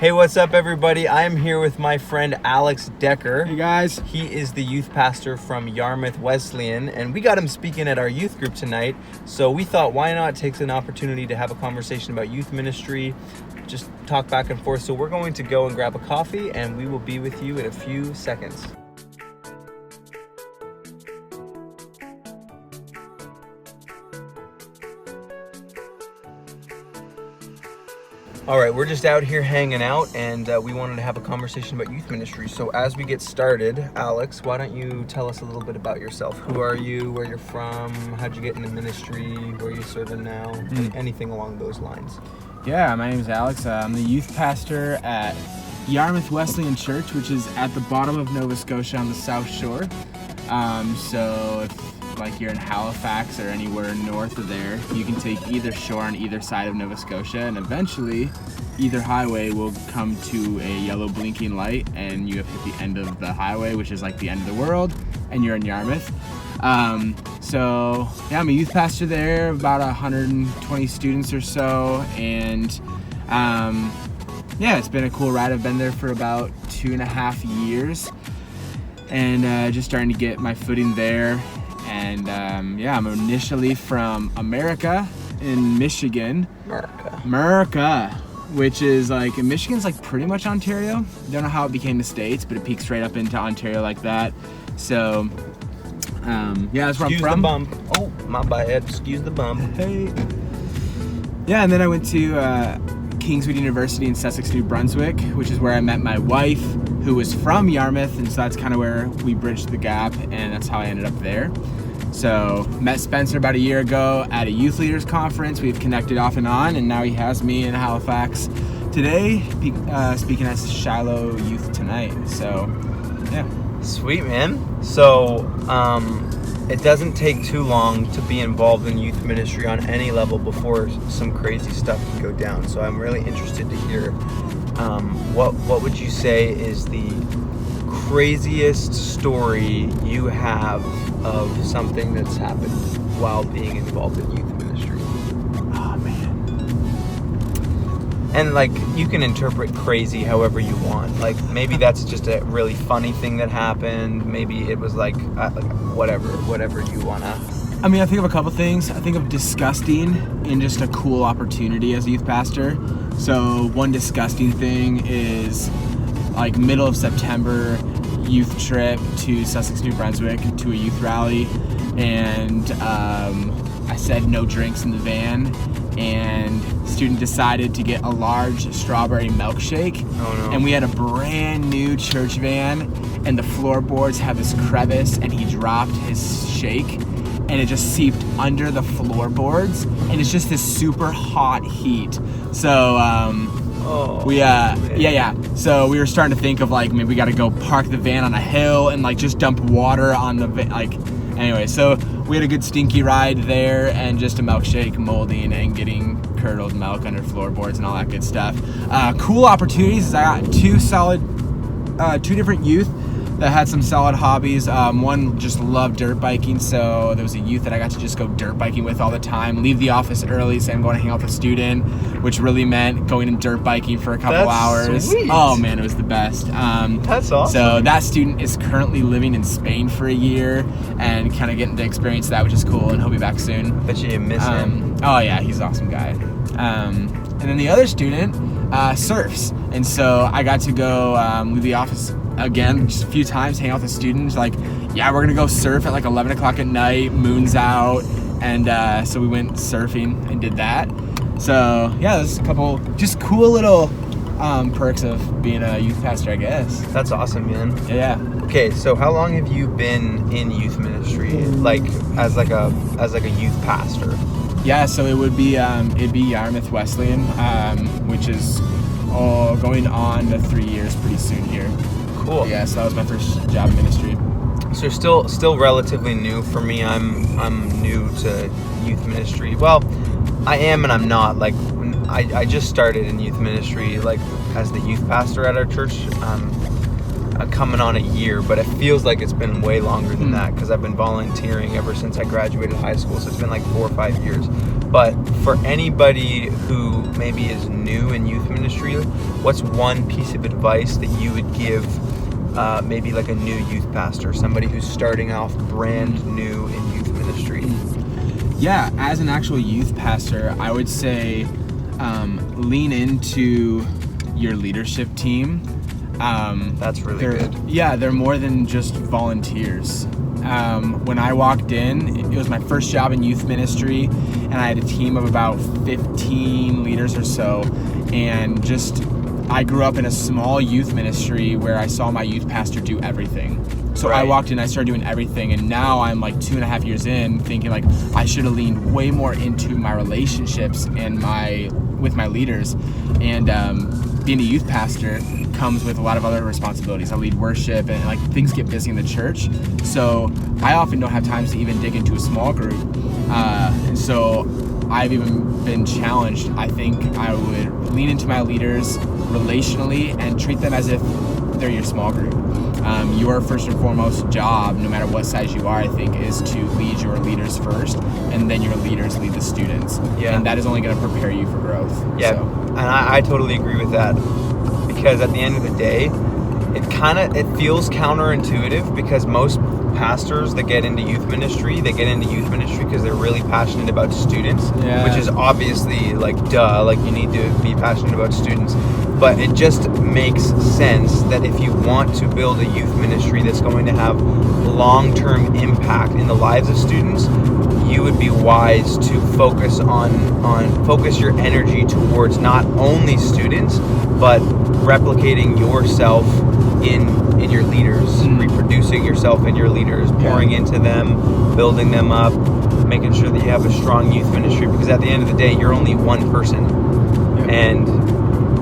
Hey, what's up, everybody? I'm here with my friend Alex Decker. Hey, guys. He is the youth pastor from Yarmouth Wesleyan, and we got him speaking at our youth group tonight. So we thought, why not take an opportunity to have a conversation about youth ministry, just talk back and forth. So we're going to go and grab a coffee, and we will be with you in a few seconds. All right, we're just out here hanging out, and we wanted to have a conversation about youth ministry. So as we get started, Alex, why don't you tell us a little bit about yourself? Who are you? Where you're from? How'd you get into ministry? Where are you serving now? Anything along those lines. Yeah, my name is Alex. I'm the youth pastor at Yarmouth Wesleyan Church, which is at the bottom of Nova Scotia on the South Shore. So if you're in Halifax or anywhere north of there, you can take either shore on either side of Nova Scotia, and eventually either highway will come to a yellow blinking light, and you have hit the end of the highway, which is like the end of the world, and you're in Yarmouth. So yeah, I'm a youth pastor there, about 120 students or so, and yeah, it's been a cool ride. I've been there for about 2.5 years, and just starting to get my footing there. And yeah, I'm initially from America in Michigan. America, which is like, Michigan's like pretty much Ontario. Don't know how it became the States, but it peaks right up into Ontario like that. So yeah, that's where I'm from. Excuse the bump. Oh, my bad. Excuse the bump. Hey. Yeah, and then I went to Kingswood University in Sussex, New Brunswick, which is where I met my wife, who was from Yarmouth, and so that's kind of where we bridged the gap, and that's how I ended up there. So met Spencer about a year ago at a youth leaders conference. We've connected off and on, and now he has me in Halifax today, speaking at Shiloh Youth tonight. So yeah. Sweet, man. So it doesn't take too long to be involved in youth ministry on any level before some crazy stuff can go down. So I'm really interested to hear what would you say is the craziest story you have of something that's happened while being involved in youth ministry? Oh, man. And like, you can interpret crazy however you want. Like, maybe that's just a really funny thing that happened. Maybe it was like whatever you wanna. I mean, I think of a couple things. I think of disgusting and just a cool opportunity as a youth pastor. So one disgusting thing is like middle of September, youth trip to Sussex, New Brunswick to a youth rally, and I said no drinks in the van, and student decided to get a large strawberry milkshake. Oh, no. And we had a brand new church van, and the floorboards had this crevice, and he dropped his shake, and it just seeped under the floorboards, and it's just this super hot heat. So So we were starting to think of like, maybe we got to go park the van on a hill and like just dump water on the van. Like, anyway, so we had a good stinky ride there, and just a milkshake molding and getting curdled milk under floorboards and all that good stuff. Cool opportunities is I got two different youth that had some solid hobbies. One just loved dirt biking, so there was a youth that I got to just go dirt biking with all the time, leave the office early, say I'm going to hang out with a student, which really meant going and dirt biking for a couple hours. Sweet. Oh man, it was the best. That's awesome. So that student is currently living in Spain for a year and kind of getting to experience that, which is cool, and he'll be back soon. Bet you miss him. Oh yeah, he's an awesome guy. And then the other student surfs, and so I got to go leave the office again just a few times, hang out with the students, like, yeah, we're gonna go surf at like 11 o'clock at night, moon's out, and so we went surfing and did that. So yeah, there's a couple just cool little perks of being a youth pastor, I guess. That's awesome, man. Yeah. Okay, so how long have you been in youth ministry, like as like a youth pastor? Yeah, so it'd be Yarmouth Wesleyan, which is going on to 3 years pretty soon here. Cool. Yeah, so that was my first job in ministry. So still relatively new for me. I'm new to youth ministry. Well, I am and I'm not. Like, when I just started in youth ministry, like as the youth pastor at our church. Coming on a year, but it feels like it's been way longer than that because I've been volunteering ever since I graduated high school. So it's been like 4 or 5 years. But for anybody who maybe is new in youth ministry, what's one piece of advice that you would give maybe like a new youth pastor, somebody who's starting off brand new in youth ministry? Yeah, as an actual youth pastor, I would say lean into your leadership team. That's really good. Yeah, they're more than just volunteers. When I walked in, it was my first job in youth ministry, and I had a team of about 15 leaders or so, and I grew up in a small youth ministry where I saw my youth pastor do everything. So I walked in, I started doing everything, and now I'm like 2.5 years in, thinking like I should have leaned way more into my relationships and with my leaders. And being a youth pastor comes with a lot of other responsibilities. I lead worship, and like things get busy in the church, so I often don't have time to even dig into a small group. And so I've even been challenged. I think I would lean into my leaders relationally and treat them as if they're your small group. Your first and foremost job, no matter what size you are, I think, is to lead your leaders first, and then your leaders lead the students. Yeah. And that is only going to prepare you for growth. Yeah, so. And I totally agree with that, because at the end of the day, it feels counterintuitive, because most pastors that get into youth ministry because they're really passionate about students, which is obviously like duh, like you need to be passionate about students. But it just makes sense that if you want to build a youth ministry that's going to have long-term impact in the lives of students, you would be wise to focus your energy towards not only students, but replicating yourself in your leaders, reproducing yourself in your leaders, pouring into them, building them up, making sure that you have a strong youth ministry, because at the end of the day, you're only one person. And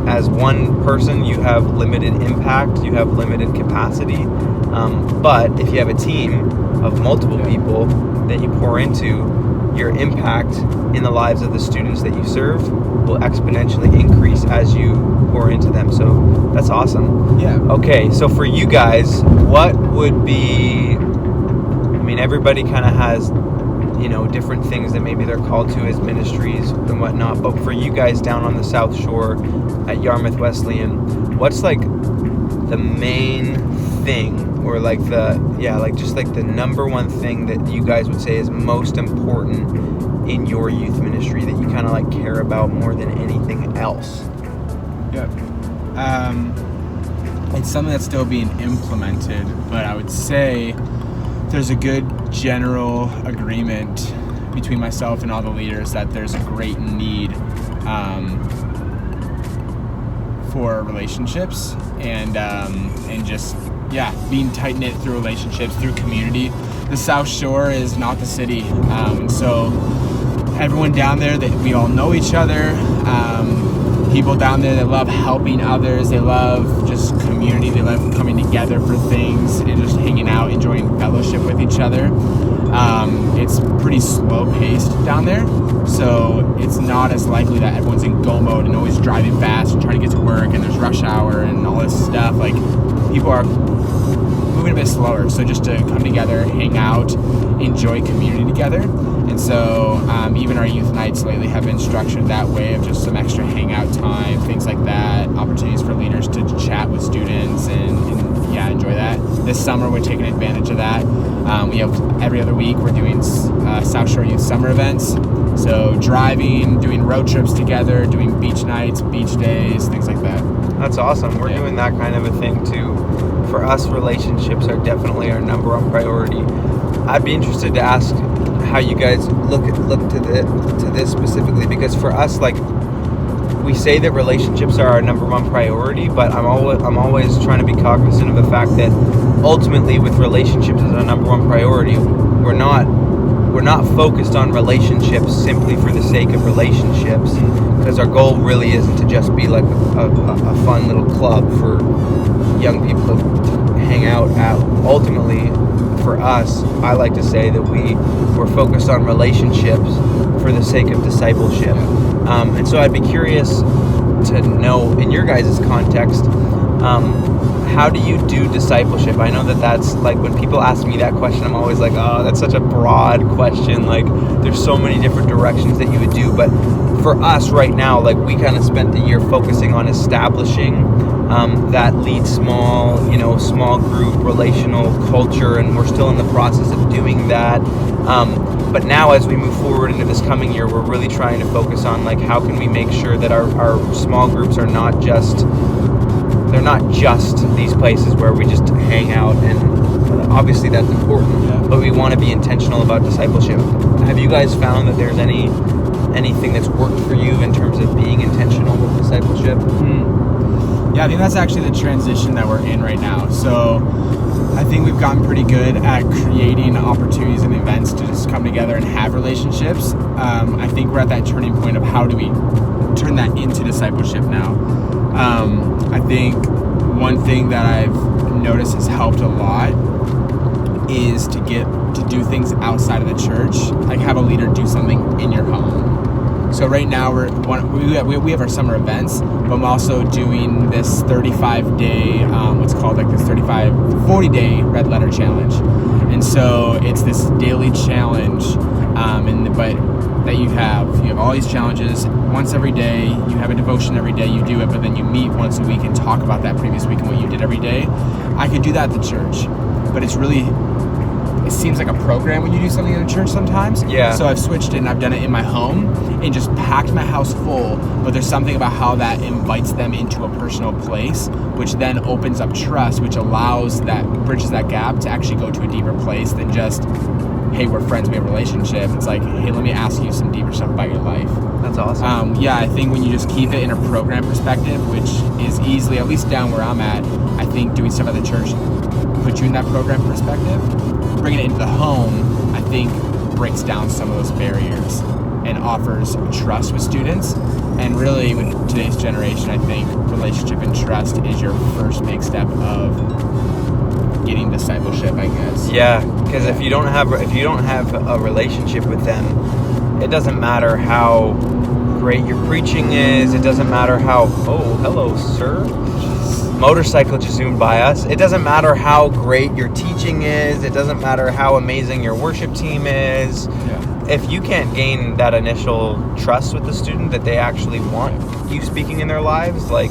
as one person, you have limited impact, you have limited capacity. But if you have a team of multiple people that you pour into, your impact in the lives of the students that you serve will exponentially increase as you pour into them. So that's awesome. Yeah. Okay, so for you guys, what would be, everybody kind of has, different things that maybe they're called to as ministries and whatnot, but for you guys down on the South Shore at Yarmouth Wesleyan, what's like the main thing, or like the number one thing that you guys would say is most important in your youth ministry that you kind of like care about more than anything else? Yeah. It's something that's still being implemented, but I would say there's a good general agreement between myself and all the leaders that there's a great need for relationships and just being tight-knit through relationships, through community. The South Shore is not the city, and so everyone down there, that we all know each other. People down there that love helping others, they love just community, they love coming together for things and just hanging out, enjoying fellowship with each other. It's pretty slow-paced down there, so it's not as likely that everyone's in go mode and always driving fast and trying to get to work, and there's rush hour and all this stuff. Like, people are moving a bit slower, so just to come together, hang out, enjoy community together. And so even our youth nights lately have been structured that way, of just some extra hangout time, things like that, opportunities for leaders to chat with students and enjoy that. This summer we're taking advantage of that. We have every other week we're doing South Shore Youth Summer events. So driving, doing road trips together, doing beach nights, beach days, things like that. That's awesome. We're doing that kind of a thing too. For us, relationships are definitely our number one priority. I'd be interested to ask how you guys look to this specifically, because for us, like, we say that relationships are our number one priority, but I'm always trying to be cognizant of the fact that ultimately, with relationships as our number one priority, we're not focused on relationships simply for the sake of relationships, because our goal really isn't to just be like a fun little club for young people to hang out at. Ultimately, for us, I like to say that we're focused on relationships for the sake of discipleship. And so I'd be curious to know, in your guys' context, how do you do discipleship? I know that's like, when people ask me that question, I'm always like, oh, that's such a broad question. Like, there's so many different directions that you would do. But for us right now, like, we kind of spent the year focusing on establishing that lead small group relational culture, and we're still in the process of doing that. But now, as we move forward into this coming year, we're really trying to focus on, like, how can we make sure that our small groups are not just these places where we just hang out, and obviously that's important, but we want to be intentional about discipleship. Have you guys found that there's anything that's worked for you in terms of being intentional with discipleship? Yeah, I think that's actually the transition that we're in right now. So I think we've gotten pretty good at creating opportunities and events to just come together and have relationships. I think we're at that turning point of how do we turn that into discipleship now. I think one thing that I've noticed has helped a lot is to get to do things outside of the church, like have a leader do something in your home. So right now we have our summer events, but I'm also doing this 35-day, what's called like this 40-day red letter challenge. And so it's this daily challenge, but that you have all these challenges once every day. You have a devotion every day, you do it, but then you meet once a week and talk about that previous week and what you did every day. I could do that at the church, but it seems like a program when you do something in a church sometimes. Yeah. So I've switched it and I've done it in my home and just packed my house full, but there's something about how that invites them into a personal place, which then opens up trust, which bridges that gap to actually go to a deeper place than just, hey, we're friends, we have a relationship. It's like, hey, let me ask you some deeper stuff about your life. That's awesome. I think when you just keep it in a program perspective, which is easily, at least down where I'm at, I think doing stuff at the church put you in that program perspective. Bringing it into the home, I think, breaks down some of those barriers and offers trust with students. And really, with today's generation, I think relationship and trust is your first big step of getting discipleship, I guess. Yeah, because if you don't have a relationship with them, it doesn't matter how great your preaching is. It doesn't matter how, oh, hello, sir. Motorcycle just zoomed by us. It doesn't matter how great your teaching is. It doesn't matter how amazing your worship team is. Yeah. If you can't gain that initial trust with the student that they actually want you speaking in their lives, like,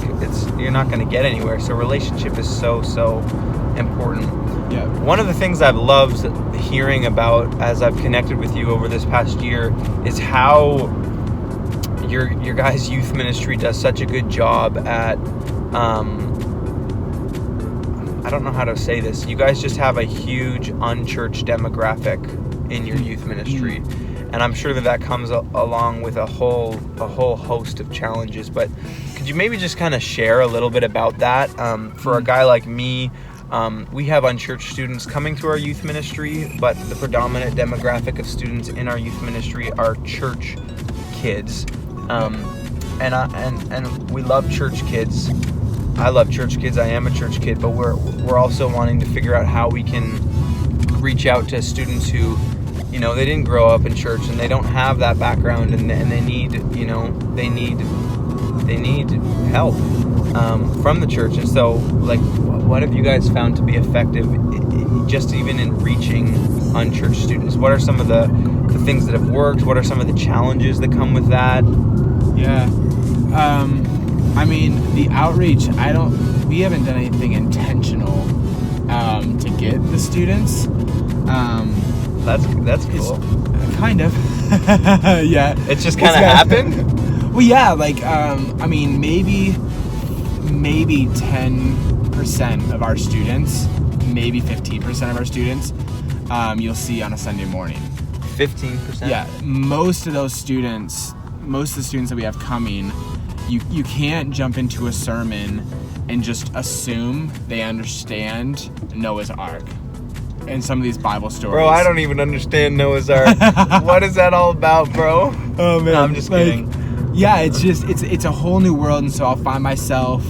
you're not going to get anywhere. So relationship is so important. Yeah. One of the things I've loved hearing about as I've connected with you over this past year is how your guys' youth ministry does such a good job at I don't know how to say this. You guys just have a huge unchurched demographic in your youth ministry, and I'm sure that comes along with a whole host of challenges. But could you maybe just kind of share a little bit about that? For a guy like me, we have unchurched students coming to our youth ministry, but the predominant demographic of students in our youth ministry are church kids, and we love church kids. I love church kids. I am a church kid, but we're also wanting to figure out how we can reach out to students who, they didn't grow up in church and they don't have that background, and they need help from the church. And so, like, what have you guys found to be effective, just even in reaching unchurched students? What are some of the things that have worked? What are some of the challenges that come with that? Yeah. The outreach, we haven't done anything intentional to get the students. That's cool. Kind of. Yeah. It's just kind of happened? Well, yeah, maybe 10% of our students, maybe 15% of our students, you'll see on a Sunday morning. 15%? Yeah. Most of the students that we have coming, you can't jump into a sermon and just assume they understand Noah's Ark and some of these Bible stories. Bro, I don't even understand Noah's Ark. What is that all about, bro? Oh, man. No, I'm just kidding. Yeah, it's a whole new world, and so I'll find myself,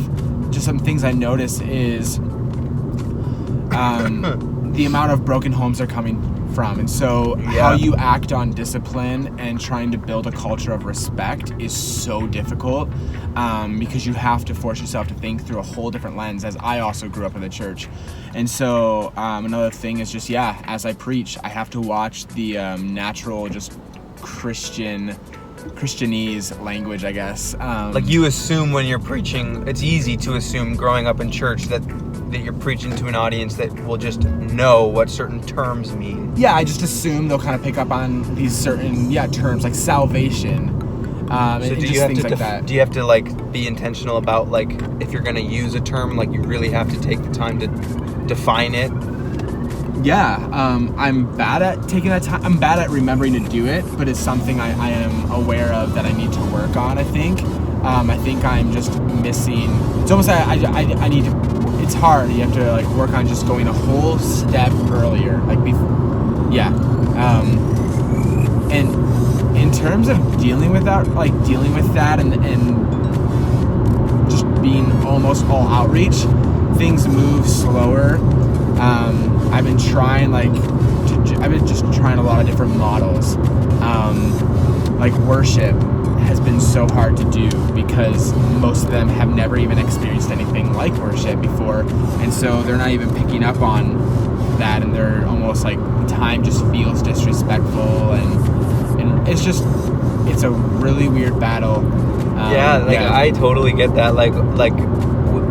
just some things I notice is the amount of broken homes are coming from. And so how you act on discipline and trying to build a culture of respect is so difficult, because you have to force yourself to think through a whole different lens, as I also grew up in the church. And so another thing is just, as I preach, I have to watch the natural, just Christianese language, I guess. Like you assume when you're preaching, it's easy to assume growing up in church that you're preaching to an audience that will just know what certain terms mean. Yeah, I just assume they'll kind of pick up on these certain terms like salvation. So do you have to like be intentional about, like, if you're going to use a term, like you really have to take the time to define it? Yeah, I'm bad at taking that time. I'm bad at remembering to do it, but it's something I am aware of that I need to work on, I think. I think I'm just missing. It's almost like I need to. It's hard. You have to like work on just going a whole step earlier. Like, and in terms of dealing with that, and just being almost all outreach, things move slower. I've been trying a lot of different models. Like worship has been so hard to do because most of them have never even experienced anything like worship before, and so they're not even picking up on that, and they're almost like time just feels disrespectful, and it's a really weird battle. I totally get that. Like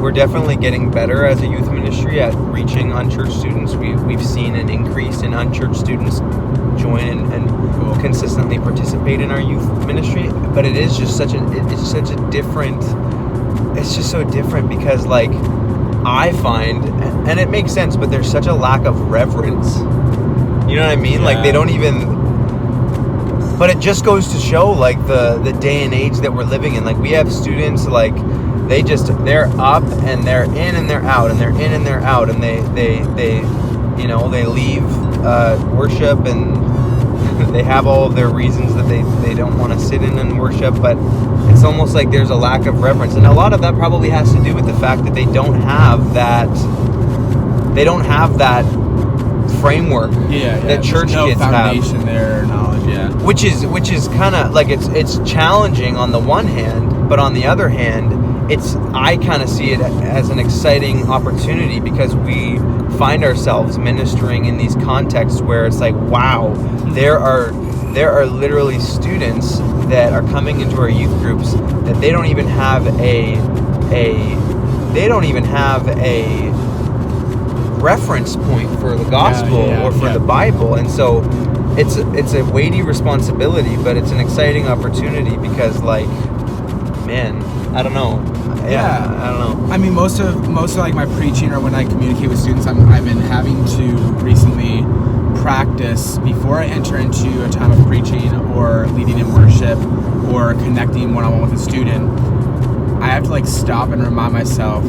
we're definitely getting better as a youth ministry at reaching unchurched students. We've seen an increase in unchurched students join and consistently participate in our youth ministry, but it is just it's just so different because, like, I find, and it makes sense, but there's such a lack of reverence. You know what I mean? Like, they don't even. But it just goes to show, like, the day and age that we're living in. Like, we have students, like, they're up and they're in and they're out and they're in and they're out, and they leave worship, and they have all of their reasons that they don't want to sit in and worship, but it's almost like there's a lack of reverence, and a lot of that probably has to do with the fact that they don't have that framework that church kids have. Foundation there, knowledge, which is kind of like it's challenging on the one hand, but on the other hand, I kind of see it as an exciting opportunity because we find ourselves ministering in these contexts where it's like, wow, there are literally students that are coming into our youth groups that they don't even have a reference point for the gospel or for the Bible, and so it's a weighty responsibility, but it's an exciting opportunity because, like, man, I don't know. I don't know. I mean, most of like my preaching or when I communicate with students, I've been having to recently practice before I enter into a time of preaching or leading in worship or connecting one-on-one with a student. I have to like stop and remind myself,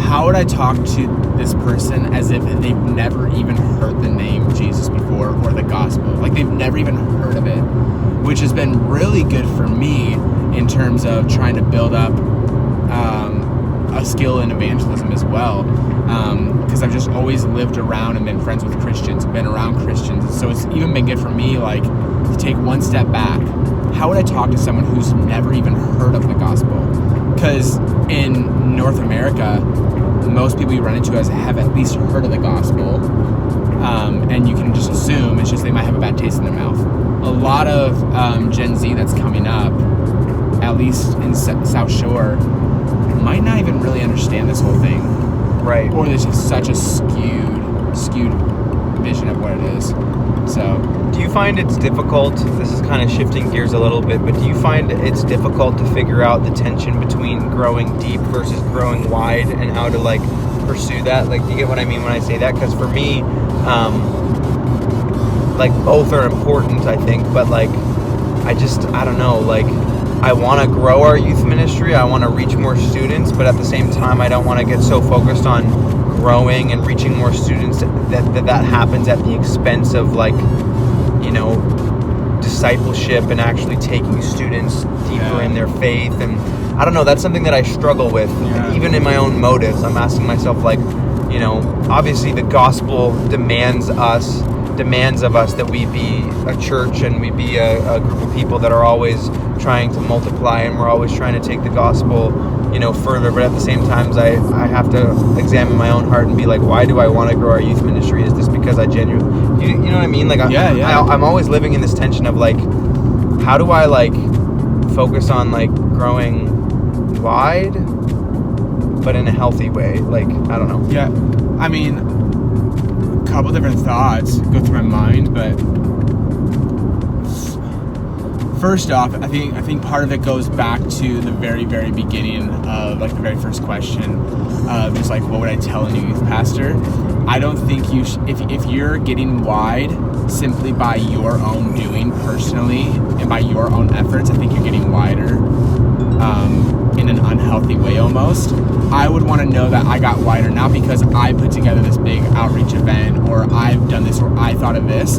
how would I talk to this person as if they've never even heard the name Jesus before or the gospel? Like, they've never even heard of it, which has been really good for me in terms of trying to build up a skill in evangelism as well, because I've just always lived around and been friends with Christians, been around Christians, so it's even been good for me, like, to take one step back. How would I talk to someone who's never even heard of the gospel? Because in North America, most people you run into have at least heard of the gospel, and you can just assume it's just they might have a bad taste in their mouth. A lot of Gen Z that's coming up, at least in South Shore, might not even really understand this whole thing. Right. Or there's just such a skewed vision of what it is. So, do you find it's difficult, this is kind of shifting gears a little bit, but do you find it's difficult to figure out the tension between growing deep versus growing wide and how to, like, pursue that? Like, do you get what I mean when I say that? Because for me, like, both are important, I think, but, like, I don't know, like, I want to grow our youth ministry, I want to reach more students, but at the same time, I don't want to get so focused on growing and reaching more students that happens at the expense of, like, you know, discipleship and actually taking students deeper in their faith. And I don't know, that's something that I struggle with, even in my own motives. I'm asking myself, like, you know, obviously the gospel demands us demands of us that we be a church and we be a group of people that are always trying to multiply, and we're always trying to take the gospel, further. But at the same time, I have to examine my own heart and be like, why do I want to grow our youth ministry? Is this because I genuinely, you know what I mean? Like, I'm always living in this tension of like, how do I like focus on like growing wide, but in a healthy way? Like, I don't know. Yeah, I mean, a couple different thoughts go through my mind, but first off, I think part of it goes back to the very, very beginning of like the very first question of just like, what would I tell a new youth pastor? I don't think you if you're getting wide simply by your own doing personally and by your own efforts, I think you're getting wider in an unhealthy way almost. I would want to know that I got wider not because I put together this big outreach event or I've done this or I thought of this.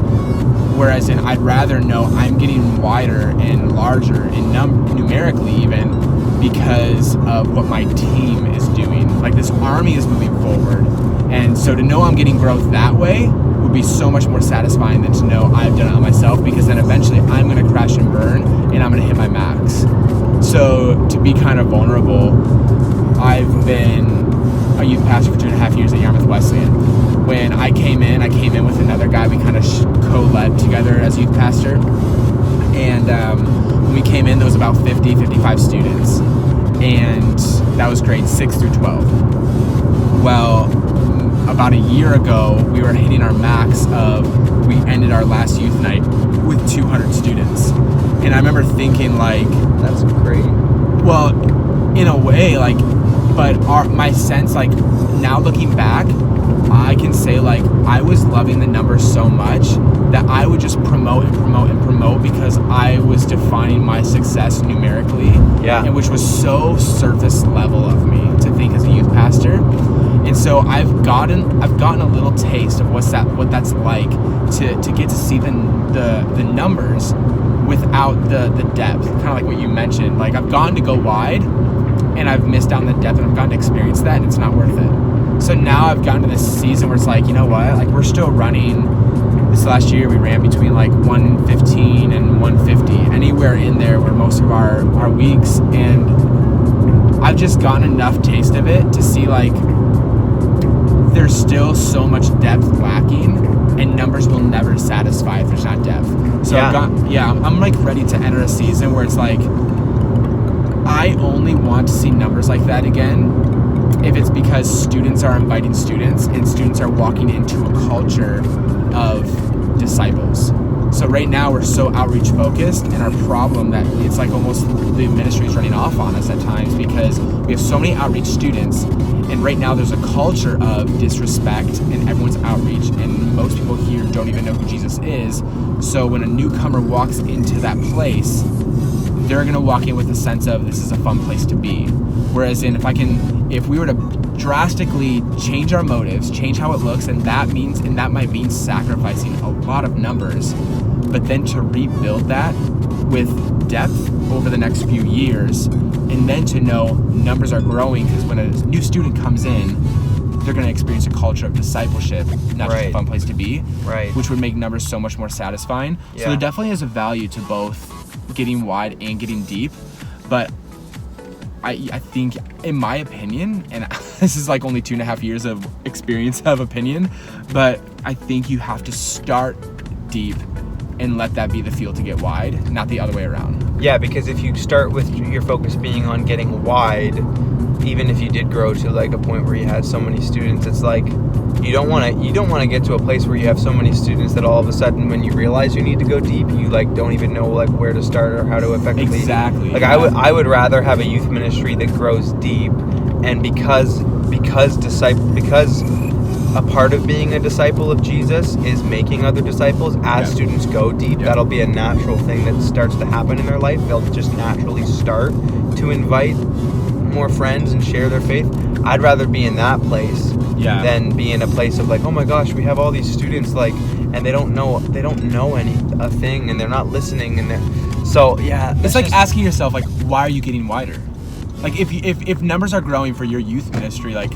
Whereas I'd rather know I'm getting wider and larger and numerically even because of what my team is doing. Like this army is moving forward. And so to know I'm getting growth that way would be so much more satisfying than to know I've done it on myself, because then eventually I'm going to crash and burn and I'm going to hit my max. So to be kind of vulnerable, I've been a youth pastor for 2.5 years at Yarmouth Wesleyan. When I came in with another guy. We kind of co-led together as youth pastor. And when we came in, there was about 55 students. And that was grades 6 through 12. Well, about a year ago, we were hitting our max of, we ended our last youth night with 200 students. And I remember thinking like, that's great. Well, in a way, like, but my sense, like, now looking back, I can say like I was loving the numbers so much that I would just promote because I was defining my success numerically, and which was so surface level of me to think as a youth pastor. And so I've gotten a little taste of what that's like to get to see the numbers without the depth, kind of like what you mentioned. Like I've gotten to go wide and I've missed out on the depth, and I've gotten to experience that, and it's not worth it. So now I've gotten to this season where it's like, you know what, like we're still running. This last year we ran between like 115 and 150, anywhere in there were most of our weeks, and I've just gotten enough taste of it to see like there's still so much depth lacking, and numbers will never satisfy if there's not depth. So I'm like ready to enter a season where it's like I only want to see numbers like that again if it's because students are inviting students and students are walking into a culture of disciples. So right now we're so outreach focused, and our problem that it's like almost the ministry is running off on us at times because we have so many outreach students, and right now there's a culture of disrespect and everyone's outreach, and most people here don't even know who Jesus is. So when a newcomer walks into that place, they're going to walk in with a sense of this is a fun place to be. Whereas if we were to drastically change our motives, change how it looks, and that might mean sacrificing a lot of numbers, but then to rebuild that with depth over the next few years, and then to know numbers are growing, because when a new student comes in, they're going to experience a culture of discipleship, not just a fun place to be, which would make numbers so much more satisfying. So there definitely is a value to both getting wide and getting deep, but I think, in my opinion, and this is like only 2.5 years of experience of opinion, but I think you have to start deep and let that be the fuel to get wide, not the other way around. Yeah, because if you start with your focus being on getting wide, even if you did grow to like a point where you had so many students, it's like you don't want to get to a place where you have so many students that all of a sudden when you realize you need to go deep, you like don't even know like where to start or how to effectively like I would rather have a youth ministry that grows deep, and because a part of being a disciple of Jesus is making other disciples. As students go deep, that'll be a natural thing that starts to happen in their life. They'll just naturally start to invite more friends and share their faith. I'd rather be in that place than be in a place of like, oh my gosh, we have all these students like, and they don't know a thing, and they're not listening, and it's like asking yourself like, why are you getting wider? Like if numbers are growing for your youth ministry, like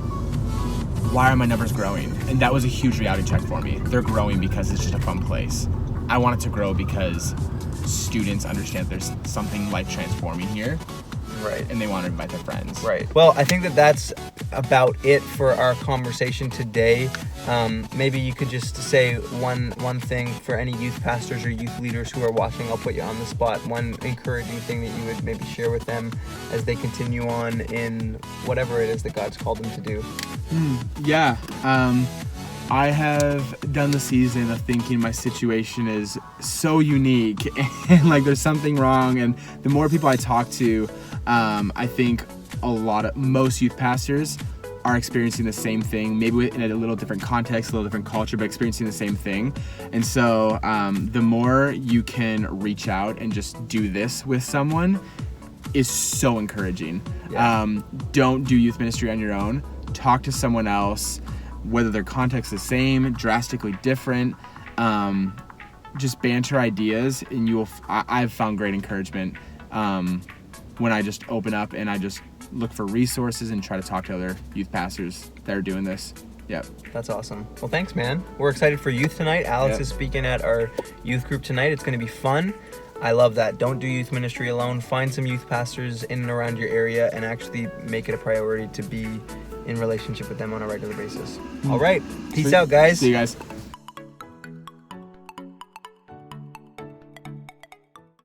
why are my numbers growing? And that was a huge reality check for me. They're growing because it's just a fun place. I want it to grow because students understand there's something life transforming here. Right. And they want to invite their friends. Right. Well, I think that that's about it for our conversation today. Maybe you could just say one thing for any youth pastors or youth leaders who are watching. I'll put you on the spot. One encouraging thing that you would maybe share with them as they continue on in whatever it is that God's called them to do. Yeah. I have done the season of thinking my situation is so unique and like there's something wrong. And the more people I talk to, I think most youth pastors are experiencing the same thing, maybe in a little different context, a little different culture, but experiencing the same thing. And so the more you can reach out and just do this with someone is so encouraging. Yeah. Don't do youth ministry on your own. Talk to someone else, whether their context is the same, drastically different. Just banter ideas, and I've found great encouragement when I just open up and I just look for resources and try to talk to other youth pastors that are doing this. Yep. That's awesome. Well, thanks, man. We're excited for youth tonight. Alex is speaking at our youth group tonight. It's going to be fun. I love that. Don't do youth ministry alone. Find some youth pastors in and around your area and actually make it a priority to be in relationship with them on a regular basis. All right. Peace out, guys. See you guys.